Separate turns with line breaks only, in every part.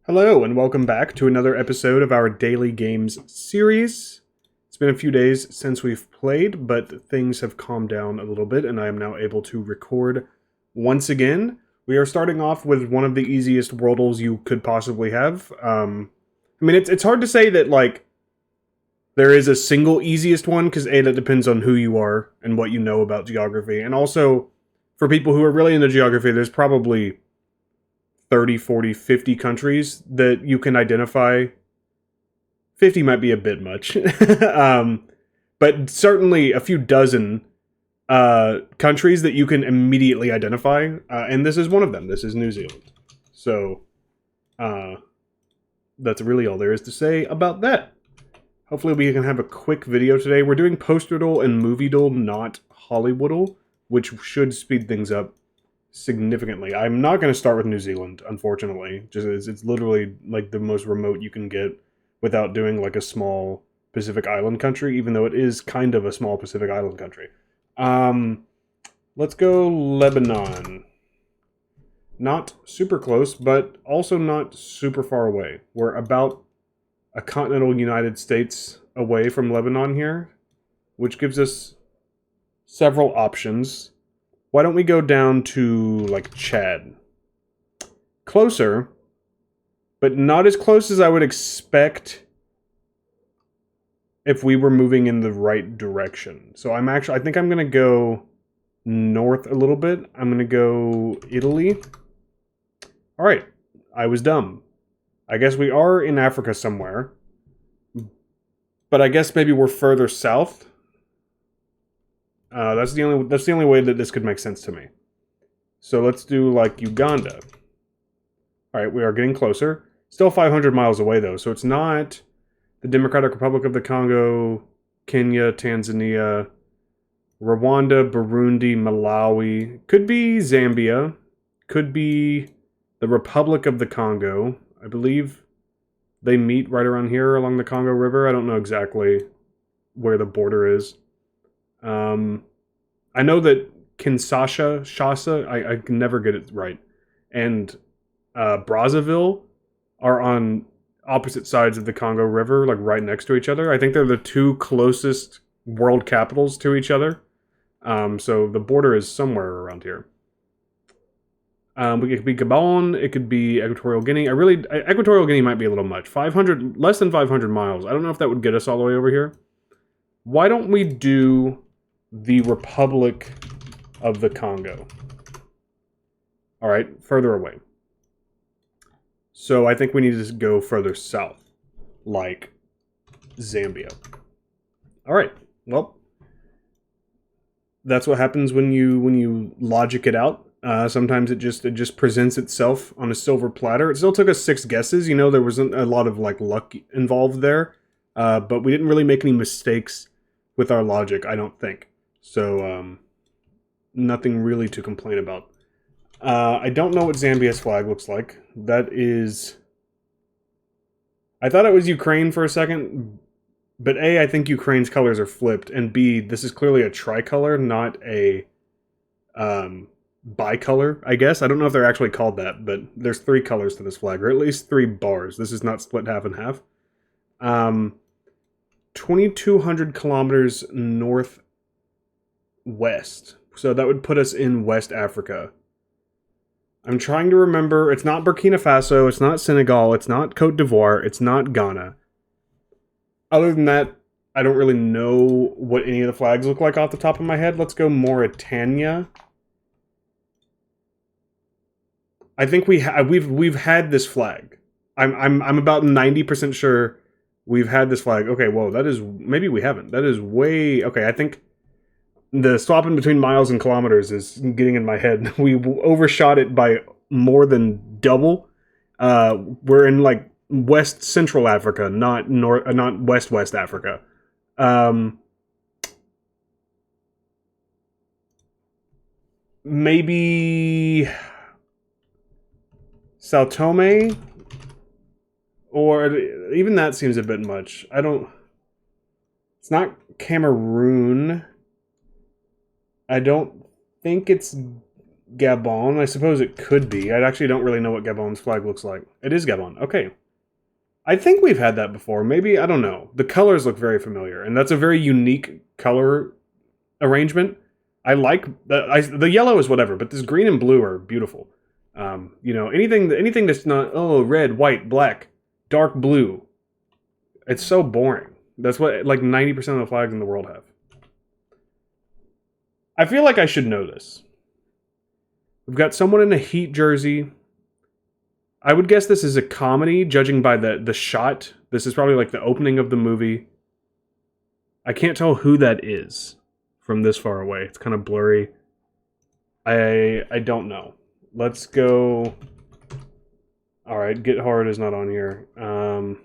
Hello, and welcome back to another episode of our Daily Games series. It's been a few days since we've played, but things have calmed down a little bit, and I am now able to record once again. We are starting off with one of the easiest Worldles you could possibly have. It's hard to say that, there is a single easiest one, because A, that depends on who you are and what you know about geography, and also, for people who are really into geography, there's probably 30, 40, 50 countries that you can identify. 50 might be a bit much. But certainly a few dozen countries that you can immediately identify. And this is one of them. This is New Zealand. So that's really all there is to say about that. Hopefully we can have a quick video today. We're doing Posterdle and Moviedle, not Hollywoodle, which should speed things up significantly. I'm not going to start with New Zealand, unfortunately. It's literally like the most remote you can get without doing like a small Pacific Island country, even though it is kind of a small Pacific Island country. Let's go Lebanon. Not super close, but also not super far away. We're about a continental United States away from Lebanon here, which gives us several options. Why don't we go down to, like, Chad? Closer, but not as close as I would expect if we were moving in the right direction. So I think I'm going to go north a little bit. I'm going to go Italy. All right, I was dumb. I guess we are in Africa somewhere, but I guess maybe we're further south. That's the only way that this could make sense to me. So let's do like Uganda. All right, we are getting closer. Still 500 miles away though, so it's not the Democratic Republic of the Congo, Kenya, Tanzania, Rwanda, Burundi, Malawi. Could be Zambia. Could be the Republic of the Congo. I believe they meet right around here along the Congo River. I don't know exactly where the border is. I know that Kinshasa, I can never get it right, and Brazzaville are on opposite sides of the Congo River, like right next to each other. I think they're the two closest world capitals to each other. So the border is somewhere around here. It could be Gabon, it could be Equatorial Guinea. Equatorial Guinea might be a little much. Less than 500 miles. I don't know if that would get us all the way over here. Why don't we do the Republic of the Congo? All right, further away. So I think we need to go further south, like Zambia. All right, well, that's what happens when you logic it out. Sometimes it just presents itself on a silver platter. It still took us 6 guesses. You know, there wasn't a lot of like luck involved there, but we didn't really make any mistakes with our logic, I don't think. So, nothing really to complain about. I don't know what Zambia's flag looks like. That is... I thought it was Ukraine for a second, but A, I think Ukraine's colors are flipped, and B, this is clearly a tricolor, not a bicolor, I guess. I don't know if they're actually called that, but there's 3 colors to this flag, or at least 3 bars. This is not split half and half. 2,200 kilometers northwest. So that would put us in West Africa. I'm trying to remember. It's not Burkina Faso. It's not Senegal. It's not Cote d'Ivoire. It's not Ghana. Other than that, I don't really know what any of the flags look like off the top of my head. Let's go Mauritania. I think we've had this flag. I'm about 90% sure we've had this flag. Okay, whoa, that is... Maybe we haven't. That is way... Okay, I think the swapping between miles and kilometers is getting in my head. We overshot it by more than double. We're in, like, West Central Africa, not West Africa. Maybe Sao Tome? Or even that seems a bit much. It's not Cameroon. I don't think it's Gabon. I suppose it could be. I actually don't really know what Gabon's flag looks like. It is Gabon. Okay. I think we've had that before. Maybe, I don't know. The colors look very familiar, and that's a very unique color arrangement. I like the yellow is whatever, but this green and blue are beautiful. You know, anything that's not red, white, black, dark blue. It's so boring. That's what like 90% of the flags in the world have. I feel like I should know this. We've got someone in a Heat jersey. I would guess this is a comedy, judging by the shot. This is probably like the opening of the movie. I can't tell who that is from this far away. It's kind of blurry. I don't know. Let's go... Alright, Get Hard is not on here. So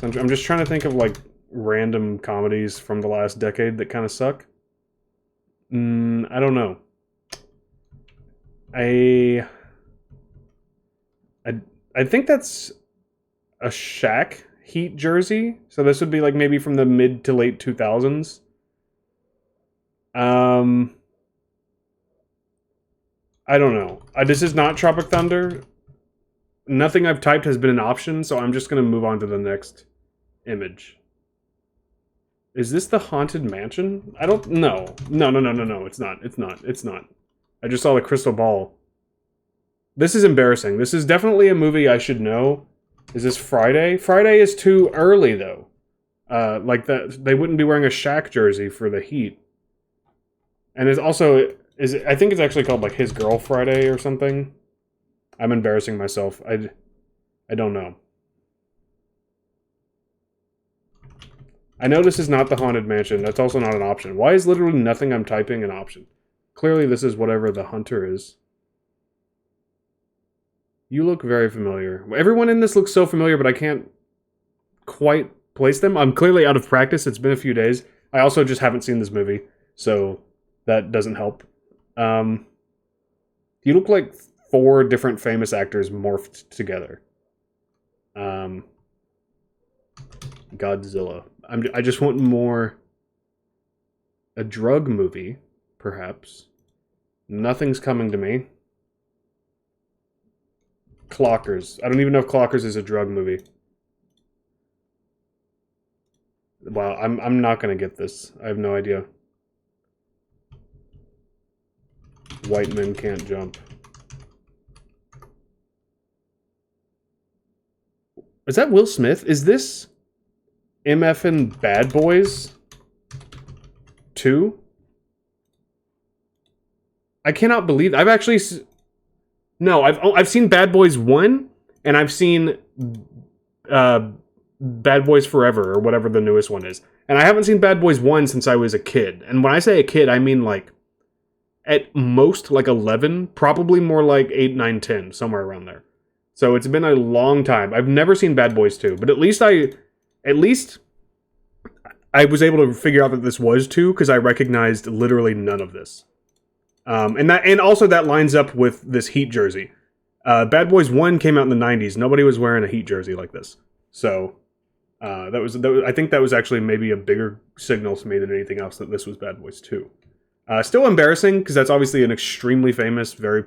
I'm just trying to think of like random comedies from the last decade that kind of suck. I don't know. I think that's a Shaq Heat jersey. So this would be like maybe from the mid to late 2000s. I don't know. This is not Tropic Thunder. Nothing I've typed has been an option, so I'm just going to move on to the next image. Is this the Haunted Mansion? I don't know. No. It's not. I just saw the crystal ball. This is embarrassing. This is definitely a movie I should know. Is this Friday? Friday is too early, though. Like that, they wouldn't be wearing a Shaq jersey for the Heat. And it's also... I think it's actually called like His Girl Friday or something. I'm embarrassing myself. I don't know. I know this is not the Haunted Mansion. That's also not an option. Why is literally nothing I'm typing an option? Clearly this is whatever the Hunter is. You look very familiar. Everyone in this looks so familiar, but I can't quite place them. I'm clearly out of practice. It's been a few days. I also just haven't seen this movie, so that doesn't help. You look like 4 different famous actors morphed together. Godzilla. I just want more... A drug movie, perhaps. Nothing's coming to me. Clockers. I don't even know if Clockers is a drug movie. Wow, I'm not gonna get this. I have no idea. White Men Can't Jump. Is that Will Smith? Is this MFN Bad Boys 2? I cannot believe... I've actually... No, I've seen Bad Boys 1, and I've seen Bad Boys Forever, or whatever the newest one is. And I haven't seen Bad Boys 1 since I was a kid. And when I say a kid, I mean like... At most, like 11, probably more like 8, 9, 10, somewhere around there. So it's been a long time. I've never seen Bad Boys 2, but at least I was able to figure out that this was 2 because I recognized literally none of this. And also that lines up with this Heat jersey. Bad Boys 1 came out in the 90s. Nobody was wearing a Heat jersey like this. So that was I think that was actually maybe a bigger signal to me than anything else that this was Bad Boys 2. Still embarrassing, because that's obviously an extremely famous, very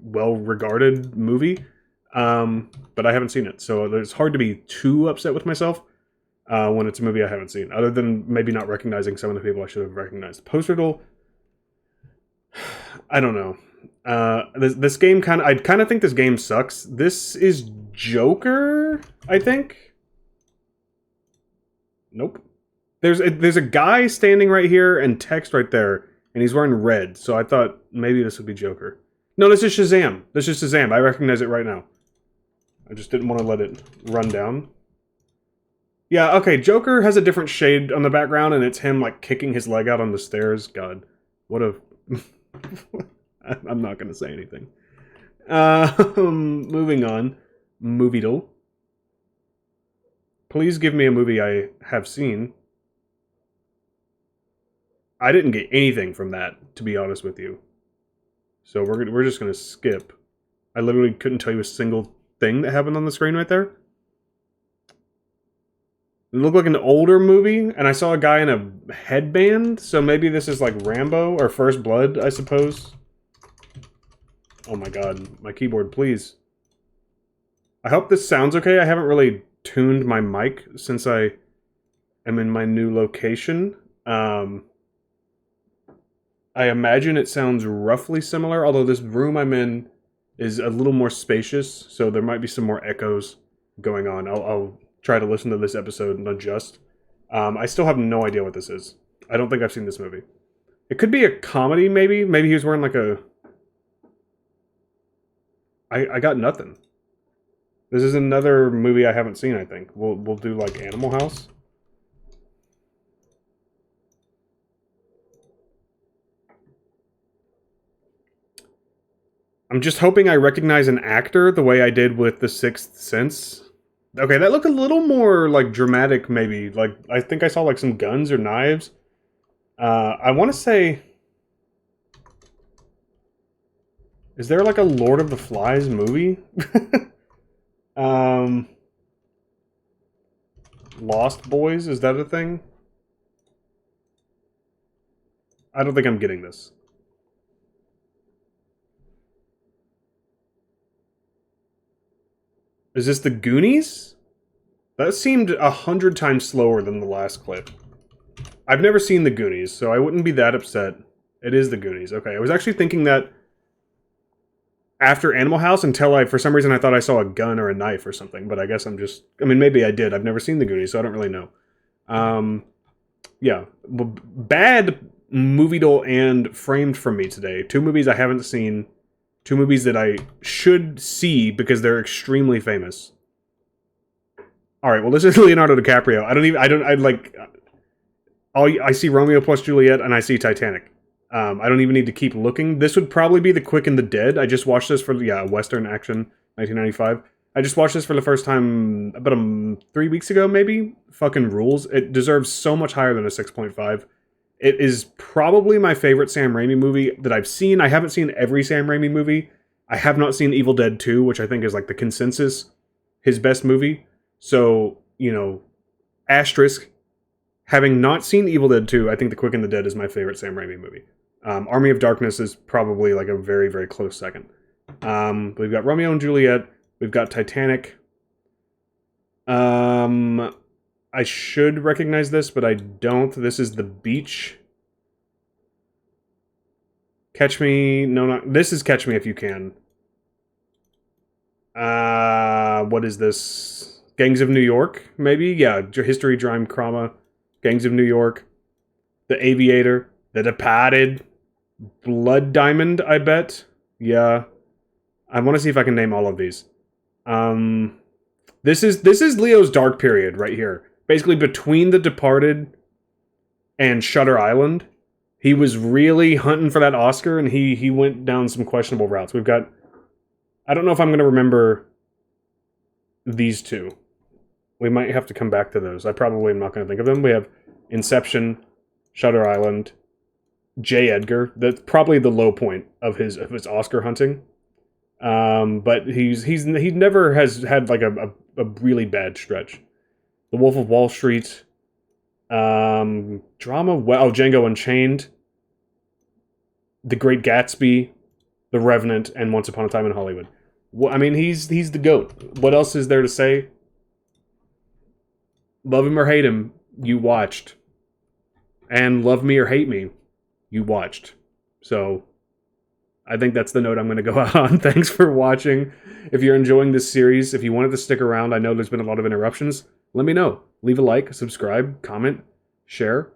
well-regarded movie. But I haven't seen it, so it's hard to be too upset with myself when it's a movie I haven't seen, other than maybe not recognizing some of the people I should have recognized. Posterdle, I don't know. This game I kind of think this game sucks. This is Joker, I think? Nope. There's a guy standing right here and text right there. And he's wearing red, so I thought maybe this would be Joker. No, this is Shazam. This is Shazam. I recognize it right now. I just didn't want to let it run down. Yeah, okay, Joker has a different shade on the background, and it's him, like, kicking his leg out on the stairs. God, what a... I'm not going to say anything. Moving on. Moviedle. Please give me a movie I have seen. I didn't get anything from that, to be honest with you. So we're just going to skip. I literally couldn't tell you a single thing that happened on the screen right there. It looked like an older movie, and I saw a guy in a headband, so maybe this is like Rambo, or First Blood, I suppose. Oh my god, my keyboard, please. I hope this sounds okay. I haven't really tuned my mic since I am in my new location. I imagine it sounds roughly similar, although this room I'm in is a little more spacious, so there might be some more echoes going on. I'll try to listen to this episode and adjust. I still have no idea what this is. I don't think I've seen this movie. It could be a comedy, maybe. Maybe he was wearing like a... I got nothing. This is another movie I haven't seen, I think. We'll do like Animal House. I'm just hoping I recognize an actor the way I did with The Sixth Sense. Okay, that looked a little more, like, dramatic, maybe. Like, I think I saw, like, some guns or knives. I want to say... Is there, like, a Lord of the Flies movie? Lost Boys? Is that a thing? I don't think I'm getting this. Is this the Goonies? That seemed 100 times slower than the last clip. I've never seen the Goonies, so I wouldn't be that upset. It is the Goonies. Okay, I was actually thinking that after Animal House until for some reason I thought I saw a gun or a knife or something, but I guess I'm just... I mean, maybe I did. I've never seen the Goonies, so I don't really know. Yeah. Bad Moviedle and Framed from me today. 2 movies I haven't seen... 2 movies that I should see because they're extremely famous. Alright, well this is Leonardo DiCaprio. I see Romeo plus Juliet and I see Titanic. I don't even need to keep looking. This would probably be The Quick and the Dead. I just watched this for, Western action, 1995. I just watched this for the first time about 3 weeks ago, maybe? Fucking rules. It deserves so much higher than a 6.5. It is probably my favorite Sam Raimi movie that I've seen. I haven't seen every Sam Raimi movie. I have not seen Evil Dead 2, which I think is like the consensus, his best movie. So, asterisk. Having not seen Evil Dead 2, I think The Quick and the Dead is my favorite Sam Raimi movie. Army of Darkness is probably like a very, very close second. We've got Romeo and Juliet. We've got Titanic. I should recognize this, but I don't. This is The Beach. Catch Me... No, not... This is Catch Me If You Can. What is this? Gangs of New York, maybe? Yeah, History, Crime, Drama. Gangs of New York. The Aviator. The Departed. Blood Diamond, I bet. Yeah. I want to see if I can name all of these. This is Leo's dark period right here. Basically, between The Departed and Shutter Island, he was really hunting for that Oscar, and he went down some questionable routes. We've got... I don't know if I'm going to remember these 2. We might have to come back to those. I probably am not going to think of them. We have Inception, Shutter Island, J. Edgar. That's probably the low point of his Oscar hunting. But he never has had like a really bad stretch. The Wolf of Wall Street, drama. Django Unchained, The Great Gatsby, The Revenant, and Once Upon a Time in Hollywood. Well, I mean, he's the GOAT. What else is there to say? Love him or hate him, you watched. And love me or hate me, you watched. So, I think that's the note I'm going to go out on. Thanks for watching. If you're enjoying this series, if you wanted to stick around, I know there's been a lot of interruptions. Let me know. Leave a like, subscribe, comment, share,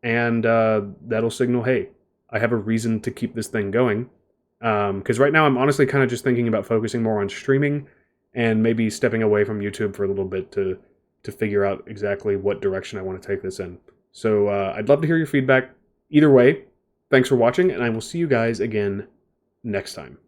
and that'll signal, hey, I have a reason to keep this thing going. Because right now I'm honestly kind of just thinking about focusing more on streaming and maybe stepping away from YouTube for a little bit to figure out exactly what direction I want to take this in. So I'd love to hear your feedback. Either way, thanks for watching, and I will see you guys again next time.